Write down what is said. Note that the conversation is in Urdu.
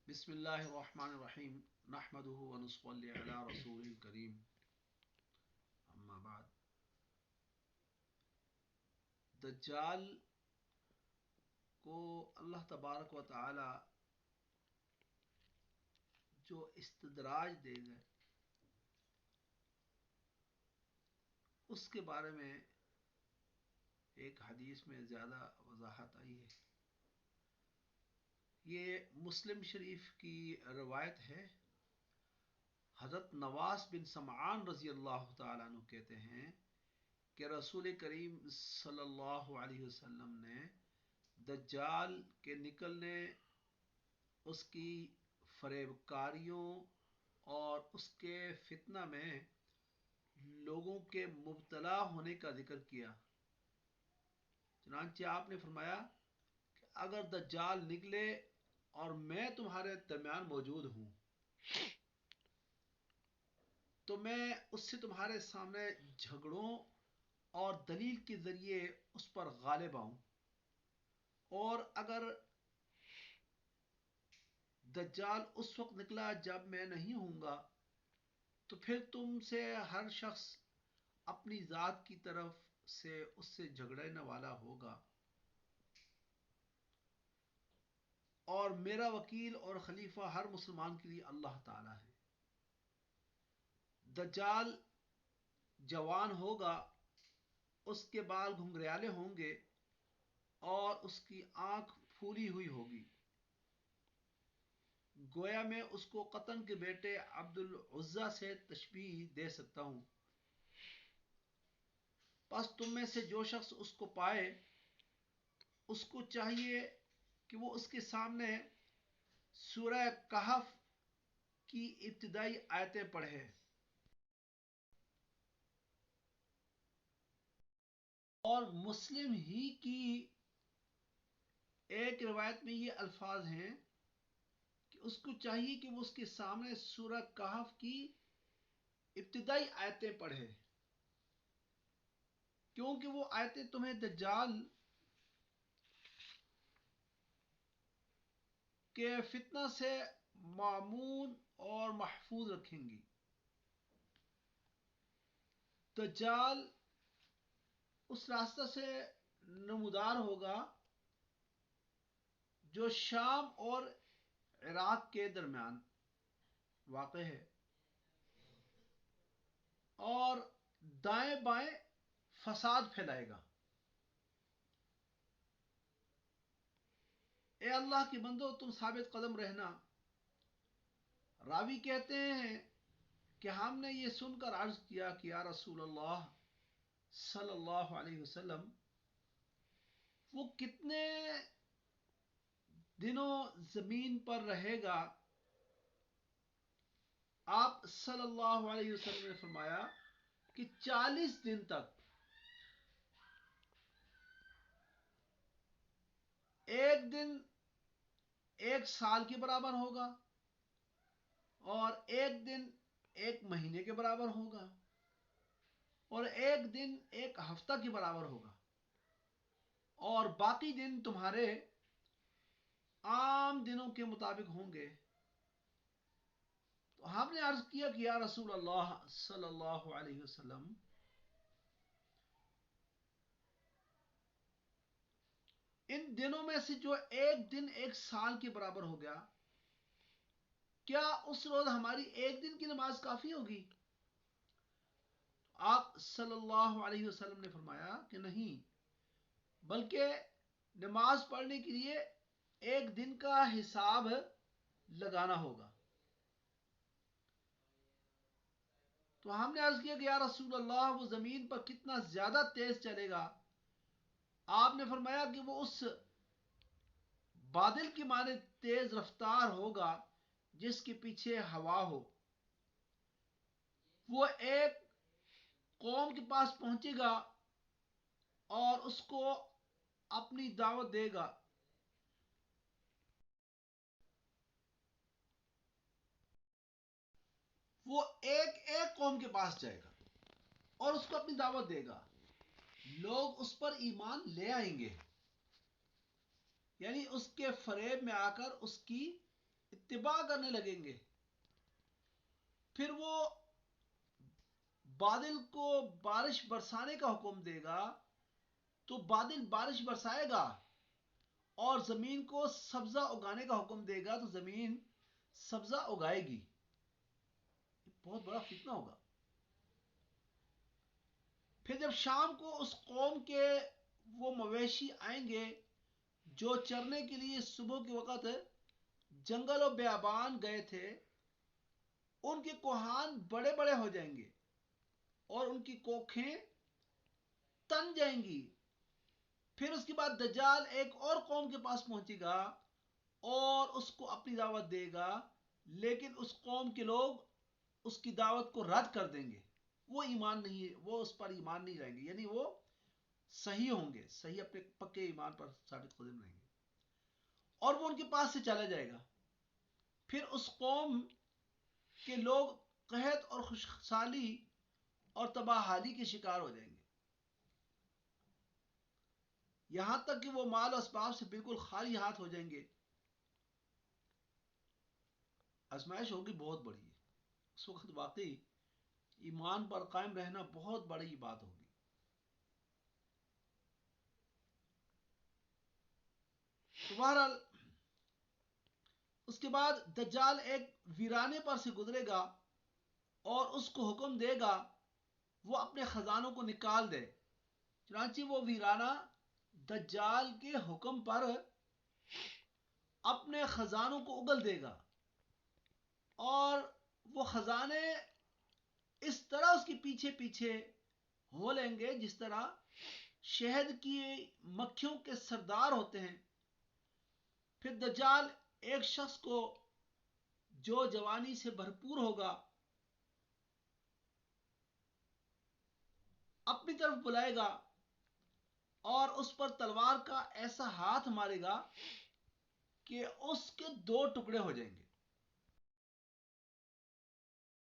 بسم اللہ الرحمن الرحیم نحمدہ ونصلی علی رسول الکریم اما بعد. دجال کو اللہ تبارک و تعالی جو استدراج دے گا اس کے بارے میں ایک حدیث میں زیادہ وضاحت آئی ہے. یہ مسلم شریف کی روایت ہے. حضرت نواس بن سمعان رضی اللہ تعالیٰ عنہ کہتے ہیں کہ رسول کریم صلی اللہ علیہ وسلم نے دجال کے نکلنے، اس کی فریب کاریوں اور اس کے فتنہ میں لوگوں کے مبتلا ہونے کا ذکر کیا. چنانچہ آپ نے فرمایا کہ اگر دجال نکلے اور میں تمہارے درمیان موجود ہوں تو میں اس سے تمہارے سامنے جھگڑوں اور دلیل کے ذریعے اس پر غالب آؤں، اور اگر دجال اس وقت نکلا جب میں نہیں ہوں گا تو پھر تم سے ہر شخص اپنی ذات کی طرف سے اس سے جھگڑنے والا ہوگا، اور میرا وکیل اور خلیفہ ہر مسلمان کے لیے اللہ تعالی ہے. دجال جوان ہوگا، اس کے بال گھنگریالے ہوں گے اور اس کی آنکھ پھولی ہوئی ہوگی، گویا میں اس کو قطن کے بیٹے عبد العزیٰ سے تشبیہ دے سکتا ہوں. پس تم میں سے جو شخص اس کو پائے اس کو چاہیے کہ وہ اس کے سامنے سورہ کہف کی ابتدائی آیتیں پڑھے اور مسلم ہی کی ایک روایت میں یہ الفاظ ہیں کہ اس کو چاہیے کہ وہ اس کے سامنے سورہ کہف کی ابتدائی آیتیں پڑھے، کیونکہ وہ آیتیں تمہیں دجال کے فتنہ سے معمون اور محفوظ رکھیں گی. دجال اس راستہ سے نمودار ہوگا جو شام اور عراق کے درمیان واقع ہے، اور دائیں بائیں فساد پھیلائے گا. اے اللہ کے بندو تم ثابت قدم رہنا. راوی کہتے ہیں کہ ہم نے یہ سن کر عرض کیا کہ یا رسول اللہ صلی اللہ علیہ وسلم، وہ کتنے دنوں زمین پر رہے گا؟ آپ صلی اللہ علیہ وسلم نے فرمایا کہ 40 دن تک. ایک دن ایک سال کے برابر ہوگا، اور ایک دن ایک مہینے کے برابر ہوگا، اور ایک دن ایک ہفتہ کے برابر ہوگا، اور باقی دن تمہارے عام دنوں کے مطابق ہوں گے. تو ہم نے عرض کیا کہ یا رسول اللہ صلی اللہ علیہ وسلم، ان دنوں میں سے جو ایک دن ایک سال کے برابر ہو گیا، کیا اس روز ہماری ایک دن کی نماز کافی ہوگی؟ آپ صلی اللہ علیہ وسلم نے فرمایا کہ نہیں، بلکہ نماز پڑھنے کے لیے ایک دن کا حساب لگانا ہوگا. تو ہم نے عرض کیا کہ یا رسول اللہ، وہ زمین پر کتنا زیادہ تیز چلے گا؟ آپ نے فرمایا کہ وہ اس بادل کی مانند تیز رفتار ہوگا جس کے پیچھے ہوا ہو. وہ ایک قوم کے پاس پہنچے گا اور اس کو اپنی دعوت دے گا. وہ ایک ایک قوم کے پاس جائے گا اور اس کو اپنی دعوت دے گا. لوگ اس پر ایمان لے آئیں گے، یعنی اس کے فریب میں آ کر اس کی اتباع کرنے لگیں گے. پھر وہ بادل کو بارش برسانے کا حکم دے گا تو بادل بارش برسائے گا، اور زمین کو سبزہ اگانے کا حکم دے گا تو زمین سبزہ اگائے گی. بہت بڑا فتنہ ہوگا. پھر جب شام کو اس قوم کے وہ مویشی آئیں گے جو چرنے کے لیے صبح کے وقت جنگل و بیابان گئے تھے، ان کے کوہان بڑے بڑے ہو جائیں گے اور ان کی کوکھیں تن جائیں گی. پھر اس کے بعد دجال ایک اور قوم کے پاس پہنچے گا اور اس کو اپنی دعوت دے گا، لیکن اس قوم کے لوگ اس کی دعوت کو رد کر دیں گے. وہ ایمان نہیں، وہ اس پر ایمان نہیں رہیں گے، یعنی وہ صحیح ہوں گے، صحیح اپنے پکے ایمان پر ثابت قدم رہیں گے، اور وہ ان کے پاس سے چلا جائے گا. پھر اس قوم کے لوگ قحط اور خشکسالی اور تباہ حالی کے شکار ہو جائیں گے، یہاں تک کہ وہ مال و اسباب سے بالکل خالی ہاتھ ہو جائیں گے. آزمائش ہوگی بہت بڑی ہے اس وقت، واقعی ایمان پر قائم رہنا بہت بڑی بات ہوگی. تو بہرحال اس کے بعد دجال ایک ویرانے پر سے گزرے گا اور اس کو حکم دے گا وہ اپنے خزانوں کو نکال دے. چنانچہ وہ ویرانہ دجال کے حکم پر اپنے خزانوں کو اگل دے گا، اور وہ خزانے اس طرح اس کے پیچھے پیچھے ہو لیں گے جس طرح شہد کی مکھیوں کے سردار ہوتے ہیں. پھر دجال ایک شخص کو جو جوانی سے بھرپور ہوگا اپنی طرف بلائے گا اور اس پر تلوار کا ایسا ہاتھ مارے گا کہ اس کے دو ٹکڑے ہو جائیں گے.